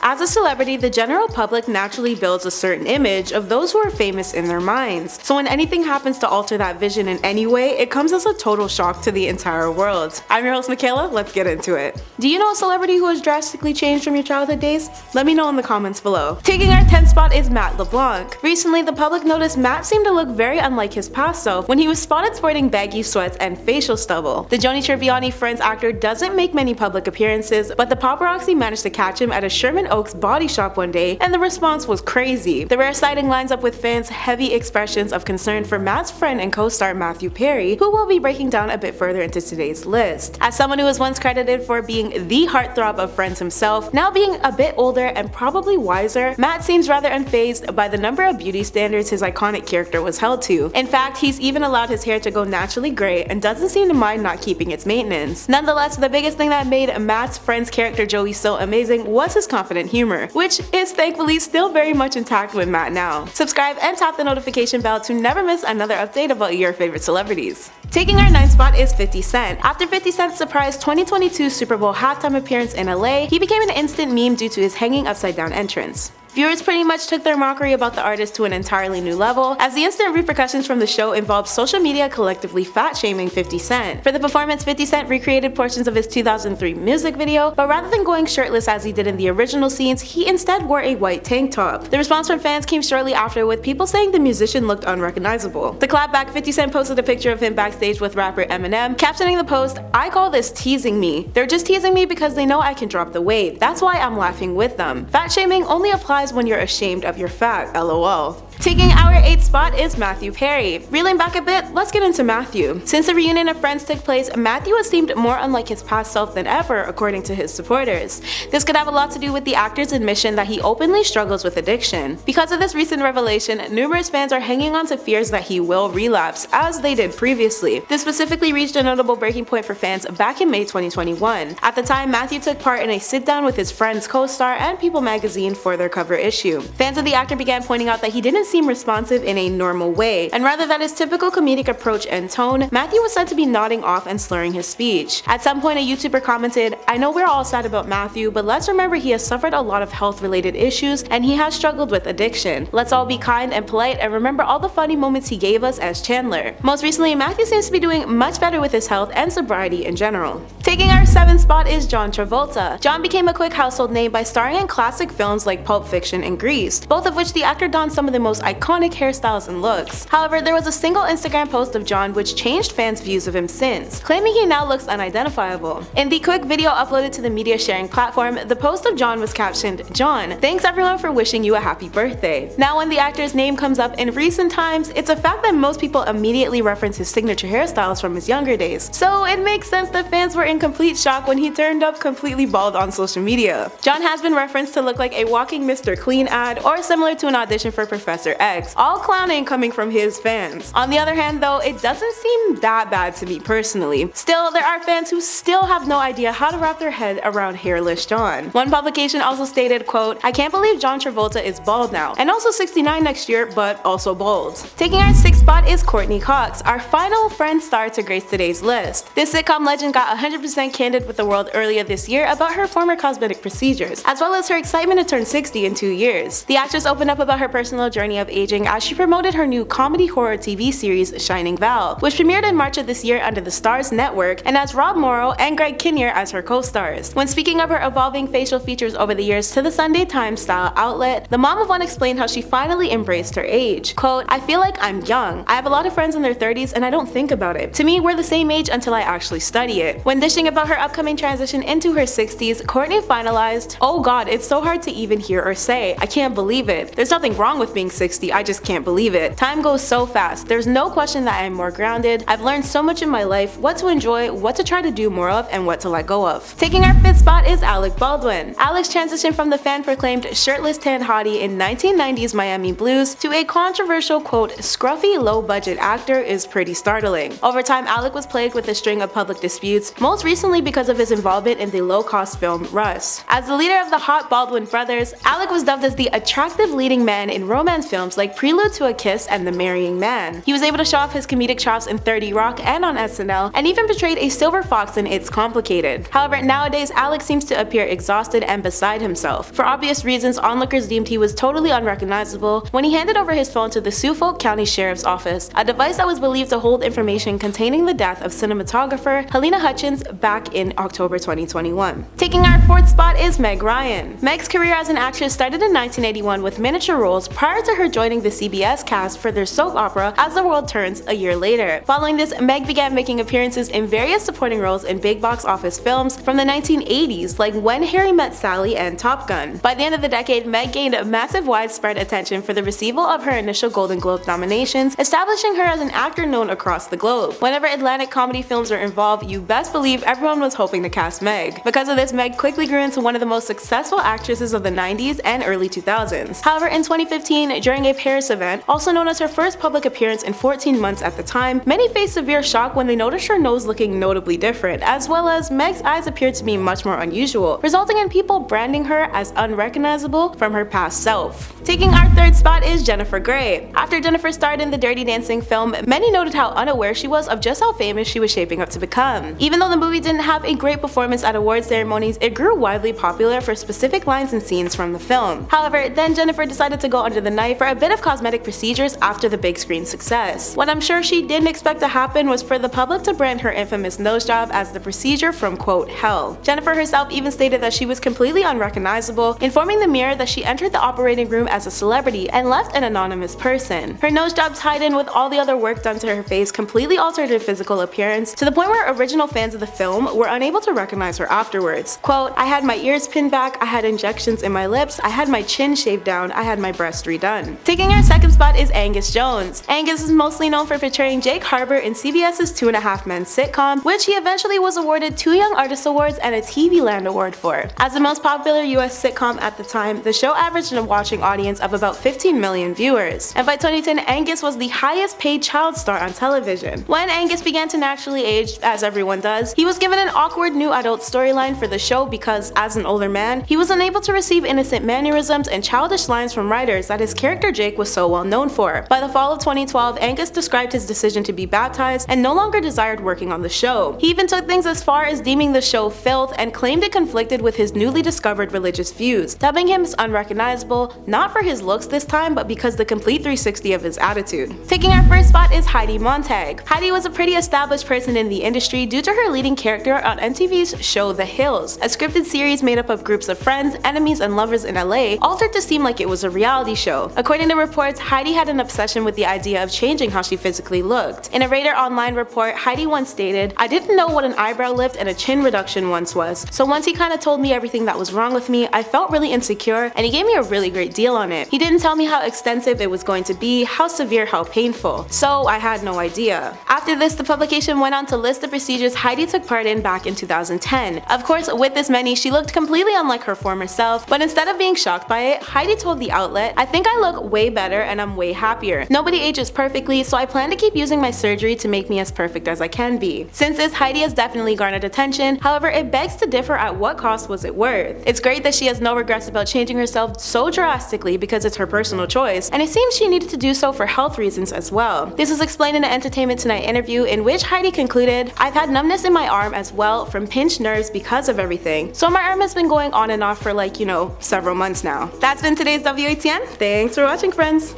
As a celebrity, the general public naturally builds a certain image of those who are famous in their minds. So when anything happens to alter that vision in any way, it comes as a total shock to the entire world. I'm your host Michaela, let's get into it. Do you know a celebrity who has drastically changed from your childhood days? Let me know in the comments below. Taking our 10th spot is Matt LeBlanc. Recently, the public noticed Matt seemed to look very unlike his past self when he was spotted sporting baggy sweats and facial stubble. The Joni Triviani Friends actor doesn't make many public appearances, but the paparazzi managed to catch him at a Sherman Oaks body shop one day, and the response was crazy. The rare sighting lines up with fans' heavy expressions of concern for Matt's friend and co-star Matthew Perry, who we'll be breaking down a bit further into today's list. As someone who was once credited for being the heartthrob of Friends himself, now being a bit older and probably wiser, Matt seems rather unfazed by the number of beauty standards his iconic character was held to. In fact, he's even allowed his hair to go naturally gray and doesn't seem to mind not keeping its maintenance. Nonetheless, the biggest thing that made Matt's Friends character Joey so amazing was his confident humor, which is thankfully still very much intact with Matt now. Subscribe and tap the notification bell to never miss another update about your favorite celebrities. Taking our 9th spot is 50 Cent. After 50 Cent's surprise 2022 Super Bowl halftime appearance in LA, he became an instant meme due to his hanging upside down entrance. Viewers pretty much took their mockery about the artist to an entirely new level, as the instant repercussions from the show involved social media collectively fat-shaming 50 Cent. For the performance, 50 Cent recreated portions of his 2003 music video, but rather than going shirtless as he did in the original scenes, he instead wore a white tank top. The response from fans came shortly after, with people saying the musician looked unrecognizable. To clap back, 50 Cent posted a picture of him backstage with rapper Eminem, captioning the post, "I call this teasing me. They're just teasing me because they know I can drop the weight. That's why I'm laughing with them. Fat shaming only applies when you're ashamed of your fat, lol." Taking our 8th spot is Matthew Perry. Reeling back a bit, let's get into Matthew. Since the reunion of Friends took place, Matthew has seemed more unlike his past self than ever, according to his supporters. This could have a lot to do with the actor's admission that he openly struggles with addiction. Because of this recent revelation, numerous fans are hanging on to fears that he will relapse, as they did previously. This specifically reached a notable breaking point for fans back in May 2021. At the time, Matthew took part in a sit-down with his Friends co-star and People magazine for their cover issue. Fans of the actor began pointing out that he didn't seem responsive in a normal way, and rather than his typical comedic approach and tone, Matthew was said to be nodding off and slurring his speech. At some point, a YouTuber commented, "I know we're all sad about Matthew, but let's remember he has suffered a lot of health-related issues and he has struggled with addiction. Let's all be kind and polite and remember all the funny moments he gave us as Chandler." Most recently, Matthew seems to be doing much better with his health and sobriety in general. Taking our 7th spot is John Travolta. John became a quick household name by starring in classic films like Pulp Fiction and Grease, both of which the actor donned some of the most iconic hairstyles and looks. However, there was a single Instagram post of John which changed fans' views of him since, claiming he now looks unidentifiable. In the quick video uploaded to the media sharing platform, the post of John was captioned, "John, thanks everyone for wishing you a happy birthday." Now when the actor's name comes up in recent times, it's a fact that most people immediately reference his signature hairstyles from his younger days, so it makes sense that fans were in complete shock when he turned up completely bald on social media. John has been referenced to look like a walking Mr. Clean ad or similar to an audition for Professor X, all clowning coming from his fans. On the other hand though, it doesn't seem that bad to me personally. Still, there are fans who still have no idea how to wrap their head around hairless John. One publication also stated, quote, "I can't believe John Travolta is bald now, and also 69 next year, but also bald." Taking our 6th spot is Courteney Cox, our final Friends star to grace today's list. This sitcom legend got 100% candid with the world earlier this year about her former cosmetic procedures, as well as her excitement to turn 60 in 2 years. The actress opened up about her personal journey of aging as she promoted her new comedy horror TV series Shining Val, which premiered in March of this year under the Starz network and has Rob Morrow and Greg Kinnear as her co-stars. When speaking of her evolving facial features over the years to the Sunday Times style outlet, the mom of one explained how she finally embraced her age. Quote, "I feel like I'm young. I have a lot of friends in their 30s and I don't think about it. To me, we're the same age until I actually study it." When dishing about her upcoming transition into her 60s, Courteney finalized, "Oh god, it's so hard to even hear or say. I can't believe it. There's nothing wrong with being 60, I just can't believe it. Time goes so fast. There's no question that I'm more grounded. I've learned so much in my life, what to enjoy, what to try to do more of, and what to let go of." Taking our 5th spot is Alec Baldwin. Alec's transition from the fan-proclaimed shirtless tan hottie in 1990s Miami Blues to a controversial, quote, "scruffy, low-budget actor" is pretty startling. Over time, Alec was plagued with a string of public disputes, most recently because of his involvement in the low-cost film Russ. As the leader of the hot Baldwin brothers, Alec was dubbed as the attractive leading man in romance films films like Prelude to a Kiss and The Marrying Man. He was able to show off his comedic chops in 30 Rock and on SNL, and even portrayed a silver fox in It's Complicated. However, nowadays Alec seems to appear exhausted and beside himself. For obvious reasons, onlookers deemed he was totally unrecognizable when he handed over his phone to the Suffolk County Sheriff's Office, a device that was believed to hold information containing the death of cinematographer Helena Hutchins back in October 2021. Taking our fourth spot is Meg Ryan. Meg's career as an actress started in 1981 with miniature roles prior to her joining the CBS cast for their soap opera As the World Turns a year later. Following this, Meg began making appearances in various supporting roles in big box office films from the 1980s like When Harry Met Sally and Top Gun. By the end of the decade, Meg gained massive widespread attention for the receival of her initial Golden Globe nominations, establishing her as an actor known across the globe. Whenever Atlantic comedy films are involved, you best believe everyone was hoping to cast Meg. Because of this, Meg quickly grew into one of the most successful actresses of the 90s and early 2000s. However, in 2015, during a Paris event, also known as her first public appearance in 14 months at the time, many faced severe shock when they noticed her nose looking notably different, as well as Meg's eyes appeared to be much more unusual, resulting in people branding her as unrecognizable from her past self. Taking our third spot is Jennifer Grey. After Jennifer starred in the Dirty Dancing film, many noted how unaware she was of just how famous she was shaping up to become. Even though the movie didn't have a great performance at award ceremonies, it grew widely popular for specific lines and scenes from the film. However, then Jennifer decided to go under the knife for a bit of cosmetic procedures after the big screen success. What I'm sure she didn't expect to happen was for the public to brand her infamous nose job as the procedure from quote hell. Jennifer herself even stated that she was completely unrecognizable, informing the Mirror that she entered the operating room as a celebrity and left an anonymous person. Her nose job tied in with all the other work done to her face completely altered her physical appearance to the point where original fans of the film were unable to recognize her afterwards. Quote, I had my ears pinned back, I had injections in my lips, I had my chin shaved down, I had my breast redone. Taking our second spot is Angus Jones. Angus is mostly known for portraying Jake Harbour in CBS's 2.5 Men sitcom, which he eventually was awarded 2 Young Artist Awards and a TV Land Award for. As the most popular US sitcom at the time, the show averaged a watching audience of about 15 million viewers. And by 2010, Angus was the highest paid child star on television. When Angus began to naturally age, as everyone does, he was given an awkward new adult storyline for the show because, as an older man, he was unable to receive innocent mannerisms and childish lines from writers that his character Jake was so well known for. By the fall of 2012, Angus described his decision to be baptized and no longer desired working on the show. He even took things as far as deeming the show filth and claimed it conflicted with his newly discovered religious views, dubbing him as unrecognizable, not for his looks this time, but because the complete 360 of his attitude. Taking our first spot is Heidi Montag. Heidi was a pretty established person in the industry due to her leading character on MTV's show The Hills, a scripted series made up of groups of friends, enemies, and lovers in LA, altered to seem like it was a reality show. According to reports, Heidi had an obsession with the idea of changing how she physically looked. In a Radar Online report, Heidi once stated, I didn't know what an eyebrow lift and a chin reduction once was, so once he kinda told me everything that was wrong with me, I felt really insecure, and he gave me a really great deal on it. He didn't tell me how extensive it was going to be, how severe, how painful, so I had no idea. After this, the publication went on to list the procedures Heidi took part in back in 2010. Of course, with this many, she looked completely unlike her former self, but instead of being shocked by it, Heidi told the outlet, I think I look way better and I'm way happier. Nobody ages perfectly, so I plan to keep using my surgery to make me as perfect as I can be. Since this, Heidi has definitely garnered attention, however, it begs to differ at what cost was it worth. It's great that she has no regrets about changing herself so drastically because it's her personal choice, and it seems she needed to do so for health reasons as well. This is explained in an Entertainment Tonight interview in which Heidi concluded, I've had numbness in my arm as well from pinched nerves because of everything, so my arm has been going on and off for like, several months now. That's been today's WATN. Thanks for watching, friends.